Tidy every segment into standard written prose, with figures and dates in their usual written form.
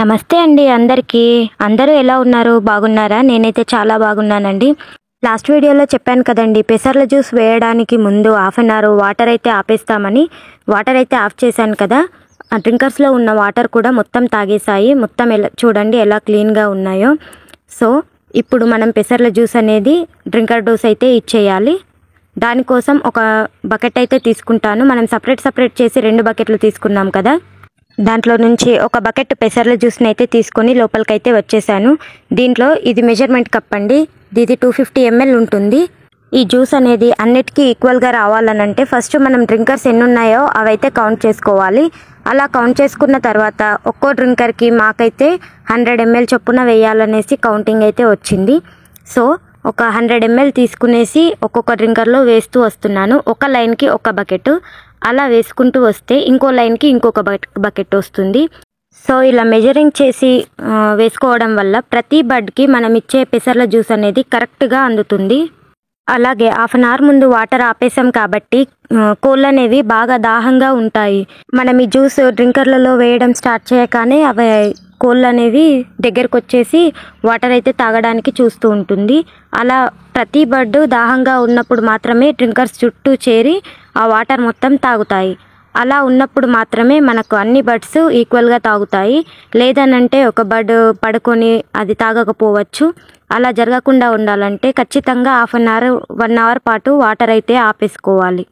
నమస్తే అండి అందరికీ. అందరూ ఎలా ఉన్నారు? బాగున్నారా? నేనైతే చాలా బాగున్నానండి. లాస్ట్ వీడియోలో చెప్పాను కదండి, పెసర్ల జ్యూస్ వేయడానికి ముందు హాఫ్ అన్ అవర్ వాటర్ అయితే ఆపేస్తామని. వాటర్ అయితే ఆఫ్ చేశాను కదా, ఆ డ్రింకర్స్లో ఉన్న వాటర్ కూడా మొత్తం తాగేసాయి. మొత్తం చూడండి ఎలా క్లీన్గా ఉన్నాయో. సో ఇప్పుడు మనం పెసర్ల జ్యూస్ అనేది డ్రింకర్ డోస్ అయితే ఇచ్చేయాలి. దానికోసం ఒక బకెట్ అయితే తీసుకుంటాను. మనం సపరేట్ చేసి 2 బకెట్లు తీసుకున్నాం కదా, దాంట్లో నుంచి ఒక బకెట్ పెసర్ల జ్యూస్ని అయితే తీసుకొని లోపలికైతే వచ్చేసాను. దీంట్లో ఇది మెజర్మెంట్ కప్ అండి, ఇది 250 ml ఉంటుంది. ఈ జ్యూస్ అనేది అన్నిటికీ ఈక్వల్గా రావాలనంటే ఫస్ట్ మనం డ్రింకర్స్ ఎన్ని ఉన్నాయో అవైతే కౌంట్ చేసుకోవాలి. అలా కౌంట్ చేసుకున్న తర్వాత ఒక్కో డ్రింకర్కి మాకైతే 100 ml చొప్పున వేయాలనేసి కౌంటింగ్ అయితే వచ్చింది. సో ఒక 100 ml తీసుకునేసి ఒక్కొక్క డ్రింకర్లో వేస్తూ వస్తున్నాను. ఒక లైన్కి ఒక బకెట్ అలా వేసుకుంటూ వస్తే ఇంకో లైన్కి ఇంకొక బకెట్ వస్తుంది. సో ఇలా మెజరింగ్ చేసి వేసుకోవడం వల్ల ప్రతి బడ్కి మనం ఇచ్చే పెసర్ల జ్యూస్ అనేది కరెక్ట్గా అందుతుంది. అలాగే హాఫ్ అన్ అవర్ ముందు వాటర్ ఆపేసాం కాబట్టి కోళ్ళు అనేవి బాగా దాహంగా ఉంటాయి. మనం ఈ జ్యూస్ డ్రింకర్లలో వేయడం స్టార్ట్ చేయగానే అవి కోళ్ళు అనేవి దగ్గరకు వచ్చేసి వాటర్ అయితే తాగడానికి చూస్తూ ఉంటుంది. అలా ప్రతి బర్డ్ దాహంగా ఉన్నప్పుడు మాత్రమే డ్రింకర్స్ చుట్టూ చేరి ఆ వాటర్ మొత్తం తాగుతాయి. అలా ఉన్నప్పుడు మాత్రమే మనకు అన్ని బర్డ్స్ ఈక్వల్గా తాగుతాయి. లేదనంటే ఒక బర్డ్ పడుకొని అది తాగకపోవచ్చు. అలా జరగకుండా ఉండాలంటే ఖచ్చితంగా హాఫ్ అన్ అవర్ 1 అవర్ పాటు వాటర్ అయితే ఆపేసుకోవాలి.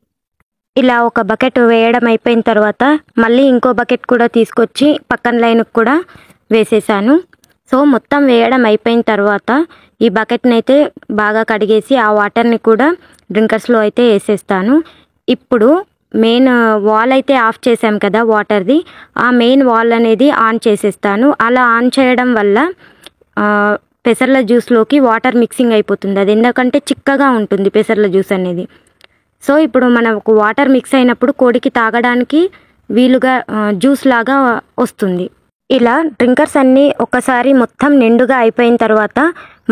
ఇలా ఒక బకెట్ వేయడం అయిపోయిన తర్వాత మళ్ళీ ఇంకో బకెట్ కూడా తీసుకొచ్చి పక్కన లైన్కి కూడా వేసేసాను. సో మొత్తం వేయడం అయిపోయిన తర్వాత ఈ బకెట్ని అయితే బాగా కడిగేసి ఆ వాటర్ని కూడా డ్రింకర్స్లో అయితే వేసేస్తాను. ఇప్పుడు మెయిన్ వాల్ అయితే ఆఫ్ చేసాం కదా వాటర్ది, ఆ మెయిన్ వాల్ అనేది ఆన్ చేసేస్తాను. అలా ఆన్ చేయడం వల్ల పెసర్ల జ్యూస్లోకి వాటర్ మిక్సింగ్ అయిపోతుంది. అది ఎందుకంటే చిక్కగా ఉంటుంది పెసర్ల జ్యూస్ అనేది. సో ఇప్పుడు మనకు వాటర్ మిక్స్ అయినప్పుడు కోడికి తాగడానికి వీలుగా జ్యూస్ లాగా వస్తుంది. ఇలా డ్రింకర్స్ అన్నీ ఒకసారి మొత్తం నిండుగా అయిపోయిన తర్వాత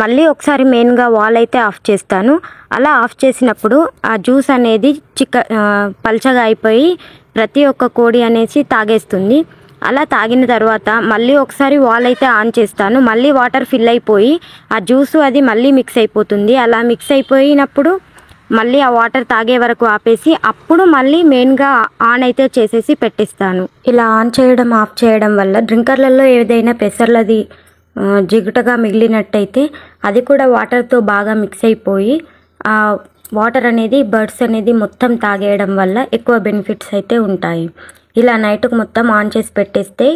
మళ్ళీ ఒకసారి మెయిన్గా వాల్ అయితే ఆఫ్ చేస్తాను. అలా ఆఫ్ చేసినప్పుడు ఆ జ్యూస్ అనేది పల్చగా అయిపోయి ప్రతి ఒక్క కోడి అనేసి తాగేస్తుంది. అలా తాగిన తర్వాత మళ్ళీ ఒకసారి వాల్ అయితే ఆన్ చేస్తాను. మళ్ళీ వాటర్ ఫిల్ అయిపోయి ఆ జ్యూసు అది మళ్ళీ మిక్స్ అయిపోతుంది. అలా మిక్స్ అయిపోయినప్పుడు మళ్ళీ ఆ వాటర్ తాగే వరకు ఆపేసి అప్పుడు మళ్ళీ మెయిన్గా ఆన్ అయితే చేసేసి పెట్టిస్తాను. ఇలా ఆన్ చేయడం ఆఫ్ చేయడం వల్ల డ్రింకర్లలో ఏదైనా పెసర్లది జిగుటగా మిగిలినట్టయితే అది కూడా వాటర్తో బాగా మిక్స్ అయిపోయి ఆ వాటర్ అనేది బర్డ్స్ అనేది మొత్తం తాగేయడం వల్ల ఎక్కువ బెనిఫిట్స్ అయితే ఉంటాయి. ఇలా నైట్కు మొత్తం ఆన్ చేసి పెట్టేస్తే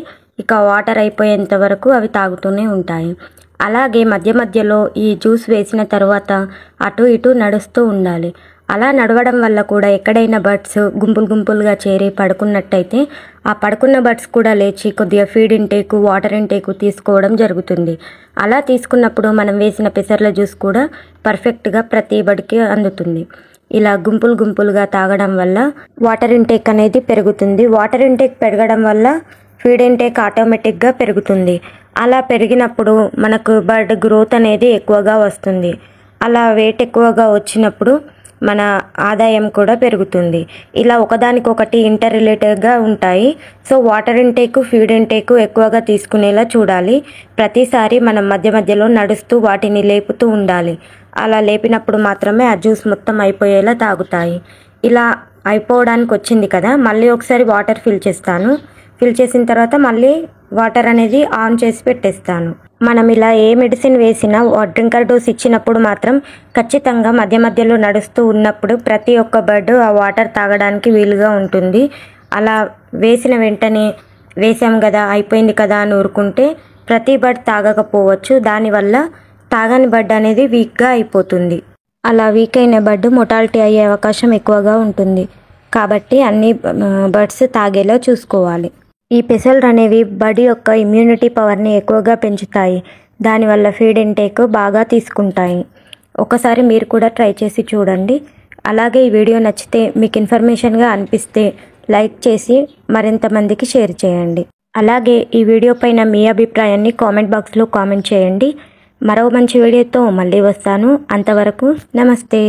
ఇక వాటర్ అయిపోయేంత వరకు అవి తాగుతూనే ఉంటాయి. అలాగే మధ్యలో ఈ జ్యూస్ వేసిన తర్వాత అటు ఇటు నడుస్తూ ఉండాలి. అలా నడవడం వల్ల కూడా ఎక్కడైనా బర్డ్స్ గుంపులుగా చేరి పడుకున్నట్టయితే ఆ పడుకున్న బర్డ్స్ కూడా లేచి కొద్దిగా ఫీడ్ ఇంటేకు వాటర్ ఇంటేకు తీసుకోవడం జరుగుతుంది. అలా తీసుకున్నప్పుడు మనం వేసిన పెసర్ల జ్యూస్ కూడా పర్ఫెక్ట్గా ప్రతి బర్డ్కి అందుతుంది. ఇలా గుంపులుగా తాగడం వల్ల వాటర్ ఇంటేక్ అనేది పెరుగుతుంది. వాటర్ ఇంటేక్ పెరగడం వల్ల ఫీడ్ ఇంటేక్ ఆటోమేటిక్గా పెరుగుతుంది. అలా పెరిగినప్పుడు మనకు బర్డ్ గ్రోత్ అనేది ఎక్కువగా వస్తుంది. అలా వెయిట్ ఎక్కువగా వచ్చినప్పుడు మన ఆదాయం కూడా పెరుగుతుంది. ఇలా ఒకదానికొకటి ఇంటర్ రిలేటెడ్గా ఉంటాయి. సో వాటర్ ఇంటేకు ఫీడ్ ఇంటేకు ఎక్కువగా తీసుకునేలా చూడాలి. ప్రతిసారి మనం మధ్యలో నడుస్తూ వాటిని లేపుతూ ఉండాలి. అలా లేపినప్పుడు మాత్రమే ఆ జ్యూస్ మొత్తం అయిపోయేలా తాగుతాయి. ఇలా అయిపోవడానికి వచ్చింది కదా, మళ్ళీ ఒకసారి వాటర్ ఫిల్ చేస్తాను. ఫిల్ చేసిన తర్వాత మళ్ళీ వాటర్ అనేది ఆన్ చేసి పెట్టేస్తాను. మనం ఇలా ఏ మెడిసిన్ వేసినా డ్రింకర్ డోస్ ఇచ్చినప్పుడు మాత్రం ఖచ్చితంగా మధ్యలో నడుస్తూ ఉన్నప్పుడు ప్రతి ఒక్క బర్డ్ ఆ వాటర్ తాగడానికి వీలుగా ఉంటుంది. అలా వేసిన వెంటనే వేసాం కదా అయిపోయింది కదా అని ఊరుకుంటే ప్రతి బర్డ్ తాగకపోవచ్చు. దానివల్ల తాగని బర్డ్ అనేది వీక్గా అయిపోతుంది. అలా వీక్ అయిన బర్డ్ మొటాలిటీ అయ్యే అవకాశం ఎక్కువగా ఉంటుంది. కాబట్టి అన్ని బర్డ్స్ తాగేలా చూసుకోవాలి. ఈ పెసర్లు అనేవి బర్డ్ యొక్క ఇమ్యూనిటీ పవర్ని ఎక్కువగా పెంచుతాయి. దానివల్ల ఫీడ్ ఇంటేక్ బాగా తీసుకుంటాయి. ఒకసారి మీరు కూడా ట్రై చేసి చూడండి. అలాగే ఈ వీడియో నచ్చితే మీకు ఇన్ఫర్మేషన్గా అనిపిస్తే లైక్ చేసి మరింత మందికి షేర్ చేయండి. అలాగే ఈ వీడియో పైన మీ అభిప్రాయాన్ని కామెంట్ బాక్స్లో కామెంట్ చేయండి. మరో మంచి వీడియోతో మళ్ళీ వస్తాను. అంతవరకు నమస్తే.